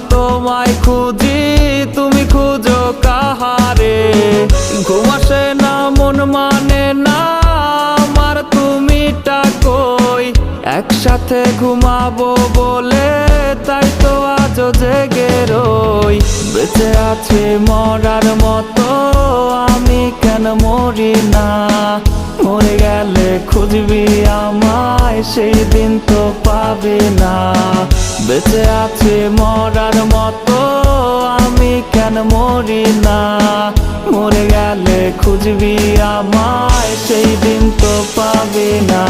তোমায় খুঁজি, তুমি খুঁজো কাহারে। ঘুম আসে না, মন মানে না আমার, তুমিটা কই? একসাথে ঘুমাবো বলে তাই তো আজও জেগে রই। বেঁচে আছে মরার মতো, আমি কেন মরি না? মরে গেলে খুঁজবি আমায়, সেই দিন তো পাবি না। বেঁচে আছে মরার মতো, আমি কেন মরি না? মরে গেলে খুঁজবি আমায়, সেই দিন তো পাবি না।